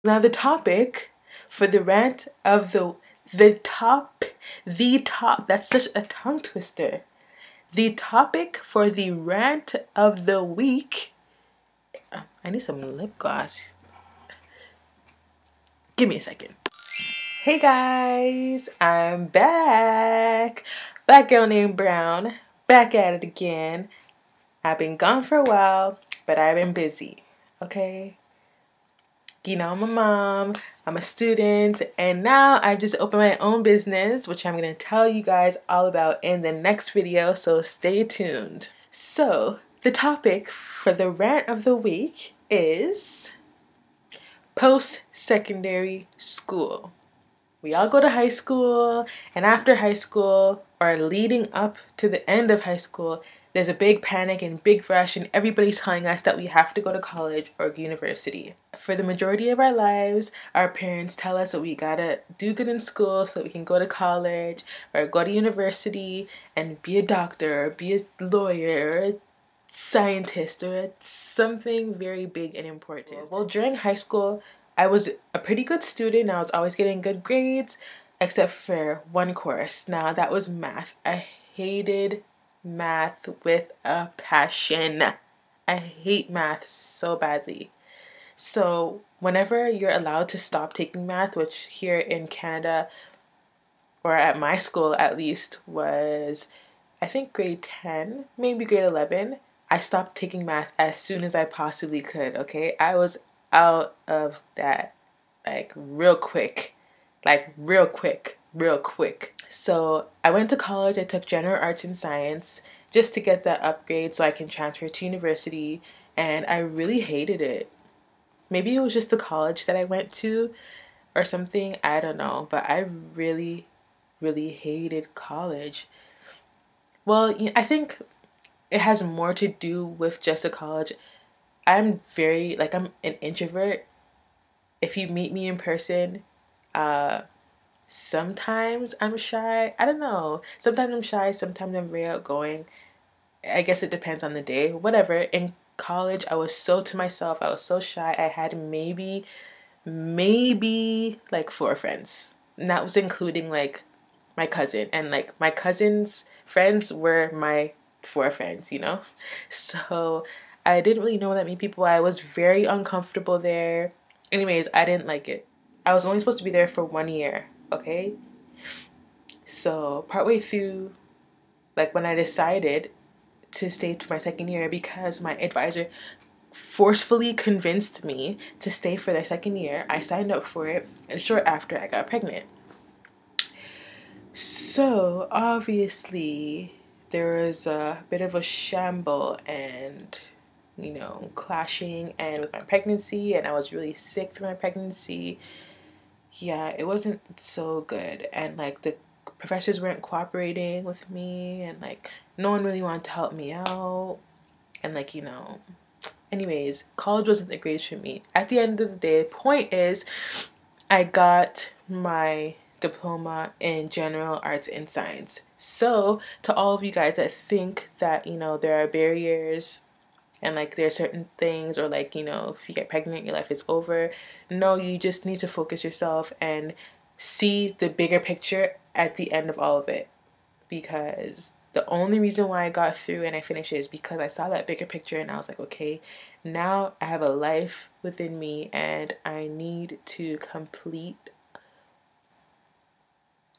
Now the topic for the rant of the top, that's such a tongue twister. The topic for the rant of the week. I need some lip gloss. Give me a second. Hey guys, I'm back. Black girl named Brown, back at it again. I've been gone for a while, but I've been busy, okay? You know, I'm a mom, I'm a student, and now I've just opened my own business, which I'm going to tell you guys all about in the next video, so stay tuned. So, the topic for the rant of the week is post-secondary school. We all go to high school, and after high school, or leading up to the end of high school, there's a big panic and big rush, and everybody's telling us that we have to go to college or university. For the majority of our lives, our parents tell us that we gotta do good in school so we can go to college or go to university and be a doctor or be a lawyer or a scientist or something very big and important. Well, during high school, I was a pretty good student. I was always getting good grades, except for one course. Now, that was math. I hated math with a passion. I hate math so badly. So whenever you're allowed to stop taking math, which here in Canada, or at my school at least, was I think grade 10, maybe grade 11, I stopped taking math as soon as I possibly could, okay? I was out of that like real quick. So I went to college. I took general arts and science just to get that upgrade so I can transfer to university, and I really hated it. Maybe it was just the college that I went to or something, I don't know, but I really, really hated college. Well, I think it has more to do with just a college. I'm I'm an introvert. If you meet me in person, sometimes I'm shy. I don't know. Sometimes I'm shy, sometimes I'm very outgoing. I guess it depends on the day. Whatever. In college, I was so to myself. I was so shy. I had maybe like 4 friends. And that was including like my cousin. And like my cousin's friends were my 4 friends, you know? So I didn't really know that many people. I was very uncomfortable there. Anyways, I didn't like it. I was only supposed to be there for 1 year, okay? So partway through, like when I decided to stay for my 2nd year, because my advisor forcefully convinced me to stay for the 2nd year, I signed up for it, and short after I got pregnant. So obviously there was a bit of a shamble and clashing and with my pregnancy, and I was really sick through my pregnancy. Yeah, it wasn't so good, and like the professors weren't cooperating with me, and like no one really wanted to help me out, and like anyways, college wasn't the greatest for me. At the end of the day, the point is I got my diploma in general arts and science. So to all of you guys that think that there are barriers and like there are certain things, or like if you get pregnant your life is over, no, you just need to focus yourself and see the bigger picture at the end of all of it, because the only reason why I got through and I finished it is because I saw that bigger picture, and I was like, okay, now I have a life within me and I need to complete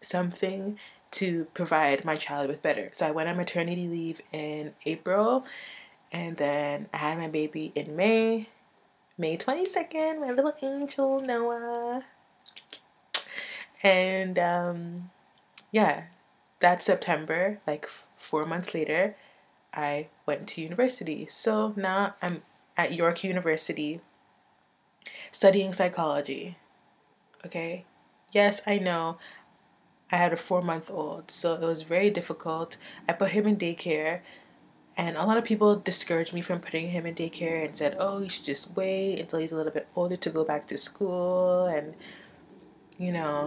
something to provide my child with better. So I went on maternity leave in April, and then I had my baby in May 22nd, my little angel Noah. And yeah, that September, like 4 months later, I went to university. So now I'm at York University studying psychology. Okay? Yes, I know. I had a 4-month-old, so it was very difficult. I put him in daycare, and a lot of people discouraged me from putting him in daycare and said, oh, you should just wait until he's a little bit older to go back to school and,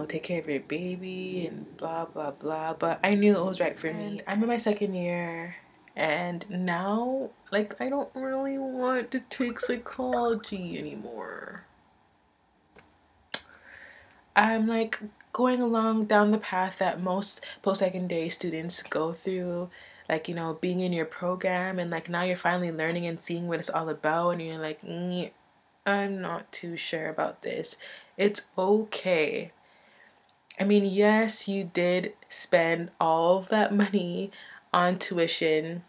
take care of your baby and blah, blah, blah. But I knew it was right for me. I'm in my 2nd year, and now, like, I don't really want to take psychology anymore. I'm like going along down the path that most post-secondary students go through, like, you know, being in your program, and like now you're finally learning and seeing what it's all about, and you're like, I'm not too sure about this. It's okay. I mean, yes, you did spend all of that money on tuition.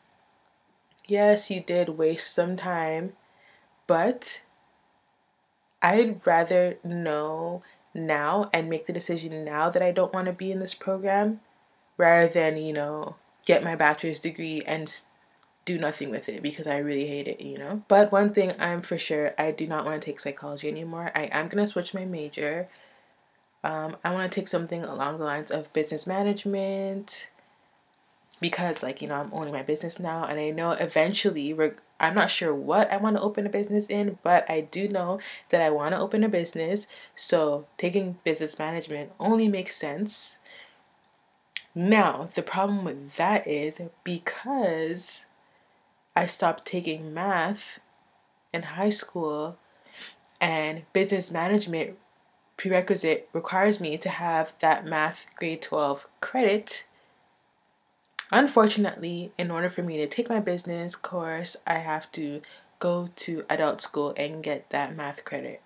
Yes, you did waste some time, but I'd rather know now and make the decision now that I don't want to be in this program rather than, you know, get my bachelor's degree and do nothing with it because I really hate it, you know? But one thing I'm for sure, I do not want to take psychology anymore. I am going to switch my major. I want to take something along the lines of business management because, like, you know, I'm owning my business now, and I know eventually I'm not sure what I want to open a business in, but I do know that I want to open a business. So taking business management only makes sense. Now, the problem with that is because I stopped taking math in high school, and business management prerequisite requires me to have that math grade 12 credit. Unfortunately, in order for me to take my business course, I have to go to adult school and get that math credit.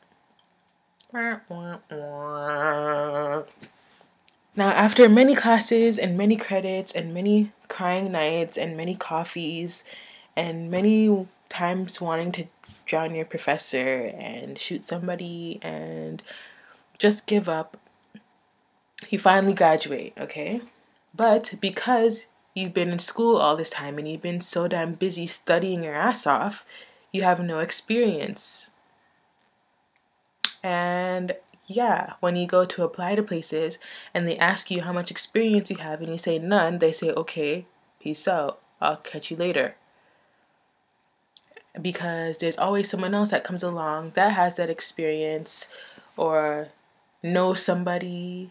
Now, after many classes and many credits and many crying nights and many coffees and many times wanting to drown your professor and shoot somebody and just give up, you finally graduate, okay? But because you've been in school all this time and you've been so damn busy studying your ass off, you have no experience. And yeah, when you go to apply to places and they ask you how much experience you have and you say none, they say, okay, peace out. I'll catch you later. Because there's always someone else that comes along that has that experience or knows somebody.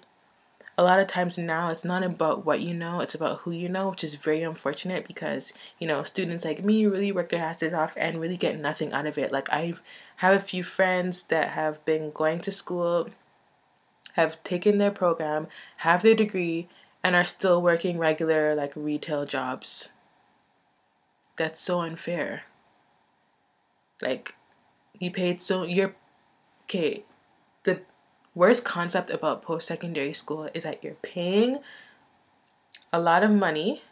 A lot of times now it's not about what you know, it's about who you know, which is very unfortunate because, you know, students like me really work their asses off and really get nothing out of it. Like, I have a few friends that have been going to school, have taken their program, have their degree, and are still working regular, like, retail jobs. That's so unfair. Like, you're, okay, the worst concept about post-secondary school is that you're paying a lot of money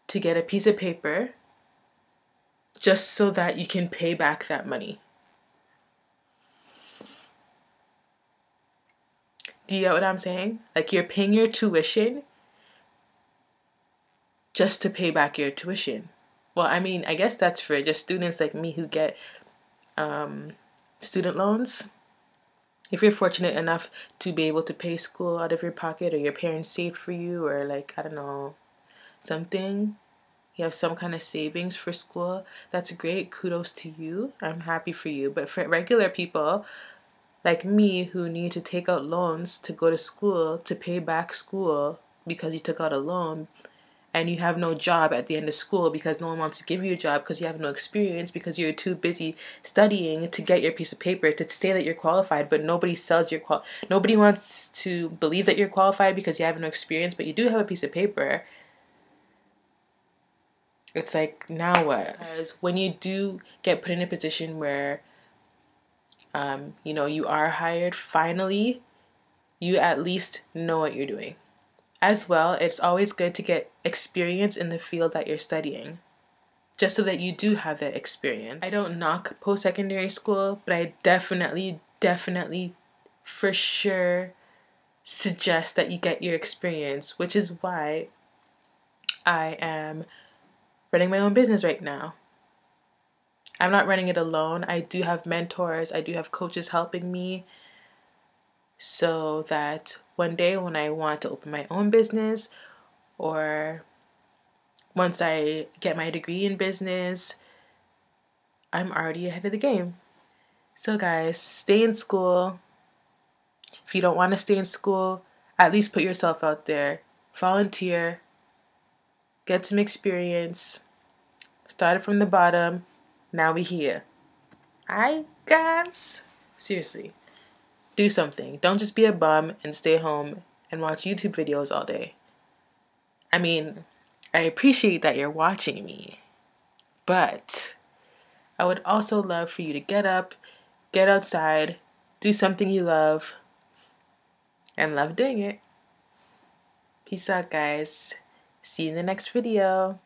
to get a piece of paper just so that you can pay back that money. Do you get what I'm saying? Like, you're paying your tuition just to pay back your tuition. Well, I mean, I guess that's for just students like me who get student loans. If you're fortunate enough to be able to pay school out of your pocket, or your parents saved for you, or like, I don't know, something, you have some kind of savings for school, that's great. Kudos to you. I'm happy for you. But for regular people like me who need to take out loans to go to school, to pay back school because you took out a loan, and you have no job at the end of school because no one wants to give you a job because you have no experience, because you're too busy studying to get your piece of paper to say that you're qualified, but nobody sells nobody wants to believe that you're qualified because you have no experience, but you do have a piece of paper. It's like, now what? Because when you do get put in a position where you know, you are hired, finally, you at least know what you're doing. As well, it's always good to get experience in the field that you're studying, just so that you do have that experience. I don't knock post-secondary school, but I definitely, for sure suggest that you get your experience, which is why I am running my own business right now. I'm not running it alone. I do have mentors, I do have coaches helping me, so that one day when I want to open my own business, or once I get my degree in business, I'm already ahead of the game. So guys, stay in school. If you don't want to stay in school, at least put yourself out there. Volunteer. Get some experience. Started from the bottom. Now we here. I guess. Seriously. Do something. Don't just be a bum and stay home and watch YouTube videos all day. I mean, I appreciate that you're watching me, but I would also love for you to get up, get outside, do something you love, and love doing it. Peace out, guys. See you in the next video.